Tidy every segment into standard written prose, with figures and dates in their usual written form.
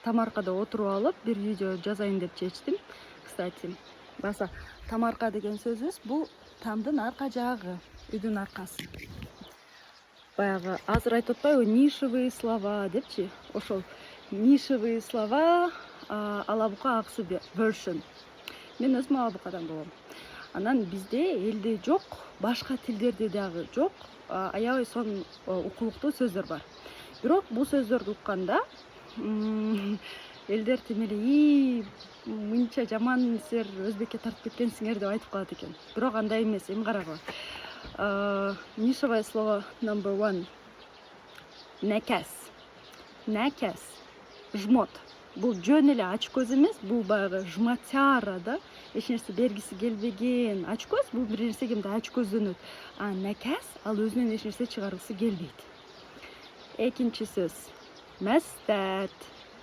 Тамаркада отуруп алып бир видео жазайын деп чечтим. Кстати, баса тамарка деген сөзүбүз бул тамдын арка жагы, үйдүн аркасы. Баягы азыр айтып атпайбы, нишевые слова депчи. Ошол нишевые слова алабука аксы version. Мен өзүм алабукадан болом. Анан бизде элде жок, башка тилдерде дагы жок, аябай сонун укулуктуу сөздөр бар. Бирок бул сөздөрдү укканда элдер тим эле мынча жаман силер өзбекке тартып кеткенсиңер деп айтып калат экен. Бирок андай эмес, эми карагыла. Нишевое слово number 1. Наказ. Наказ. Жмот. Бул жөн эле ач көз эмес, бул баягы жматяра да. Эч нерсе бергиси келбеген ач көз, бул бир нерсе кимде ач көздөнөт. Наказ ал өзүнөн эч нерсе чыгаргысы келбейт. Экинчи сөз. Мәстәт.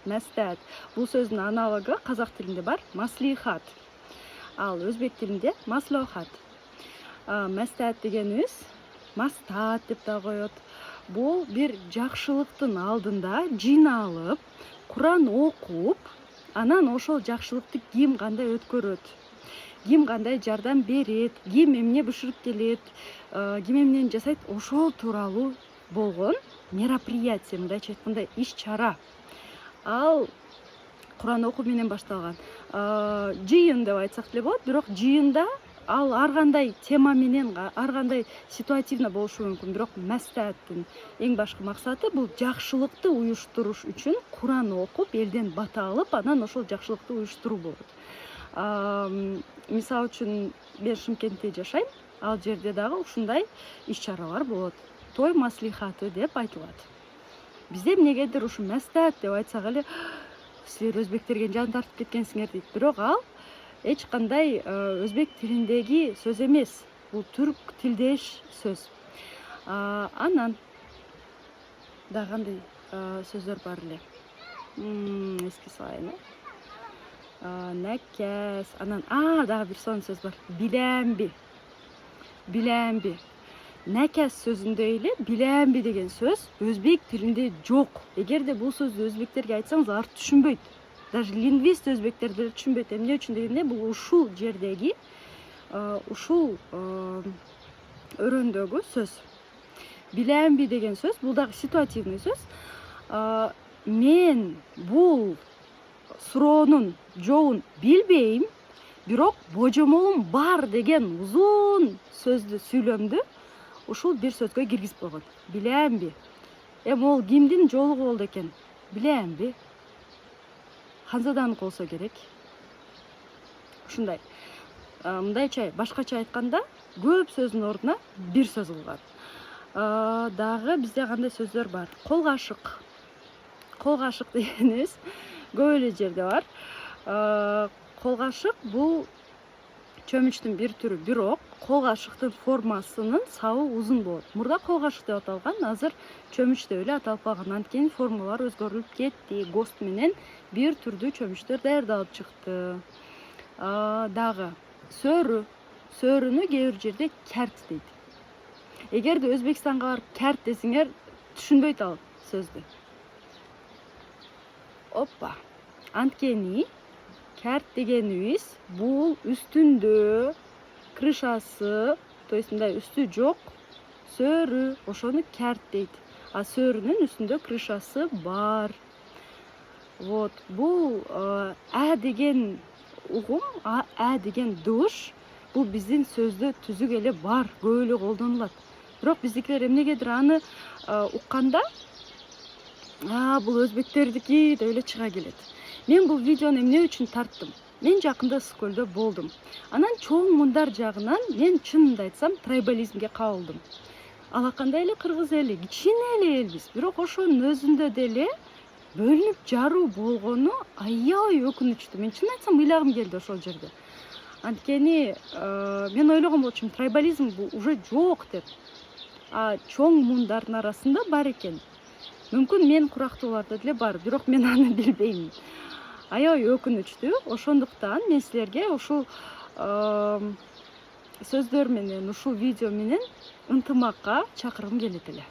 Мәстәт. Бул сөздүн аналогы казак тилинде бар, маслихат. Ал өзбек тилинде маслохат. Мәстәт дегенибиз мастат деп да коет. Бул бир жакшылыктын алдында жыйналып, Куран окуп, анан ошол жакшылыкты ким кандай өткөрөт, ким кандай жардам берет, ким эмне бышырып келет, ким эмнени жасайт, ошол тууралуу болгон мероприятие, мындайча айтканда иш чара. Ал Куран окуу менен башталган. Жыйын деп айтсак деле болот, бирок жыйында ал ар кандай тема менен, ар кандай ситуативно болушу мүмкүн. Бирок мәстәттин эң башкы максаты бул жакшылыкты уюштуруш үчүн Куран окуп, элден бата алып, анан ошол жакшылыкты уюштуруу болот. Мисалы үчүн мен Шымкентте жашайм, ал жерде дагы ушундай иш чаралар болот. Той маслихаты деп айтылат. Бизде эмнегедир ушу мәстәт деп айтсак эле, силер өзбектерге жан тартып кеткенсиңер дейт. Бирок ал эч кандай өзбек тилиндеги сөз эмес. Бул түрк тилдеш сөз. Анан дагы кандай сөздөр бар эле. Эске салайын. Наказ. Анан дагы бир сонун сөз бар. Билемби. Билемби. Наказ сөзүндө эле билемби деген сөз өзбек тилинде жок. Эгерде бул сөздү өзбектерге айтсаңыз, алар түшүнбөйт. Даже лингвист өзбектер деле түшүнбөйт. Эмне үчүн дегенде бул ушул жердеги ушул өрөөндөгү сөз. Билемби деген сөз бул дагы ситуативный сөз. Мен бул суроонун жообун билбейм, бирок божомолум бар деген узун сөздү, сүйлөмдү ушул бир сөзгө киргизип койгон. Билемби. Эми ол кимдин жоолугу болду экен? Билемби. Ханзаданыкы болсо керек. Ушундай. Мындайча, башкача айтканда, көп сөздүн ордуна бир сөз кылган. Дагы бизде кандай сөздөр бар? Колгашык. Колгашык дегенибиз көп эле жерде бар. Колгашык бул чөмүчтүн бир түрү, бирок колгашыктын формасынын сабы узун болот. Мурда колгашык деп аталган, азыр чөмүч деп эле аталып калган. Анткени формалар өзгөрүлүп кетти. ГОСТ менен бир түрдүү чөмүчтөр даярдалып чыкты. Дагы сөрү. Сөрүнү кээ бир жерде кәрт дейт. Эгерде Өзбекстанга барып кәрт десиңер, түшүнбөйт ал сөздү. Оппа. Анткени кәрт дегенибиз бул үстүндө крышасы, то есть мындай үстү жок сөрү, ошону кәрт дейт. Сөрүнүн үстүндө крышасы бар. Вот, бул деген угум, деген душ, бул биздин сөздө түзүк эле бар, көп эле колдонулат. Бирок биздикилер эмнегедир аны укканда, бул өзбектердики деп эле чыга келет. Мен бул видеону эмне үчүн тарттым? Мен жакында Ысык-Көлдө болдум. Анан чоң мундар жагынан мен чынымды айтсам трайбализмге кабылдым. Алакандай эле кыргыз эли, кичине эле элбиз. Бирок ошонун өзүндө деле бөлүнүп жаруу болгону аябай өкүнүчтүү. Мен чын айтсам ыйлагым келди ошол жерде. Анткени мен ойлогон болчумун, трайбализм бул уже жок деп. Чоң мундардын арасында бар экен. Мүмкүн мен курактууларда деле бар, бирок мен аны билбейм. Аябай өкүнүчтүү. Ошондуктан мен силерге ушул сөздөр менен, ушул видео менен ынтымакка чакыргым келет эле.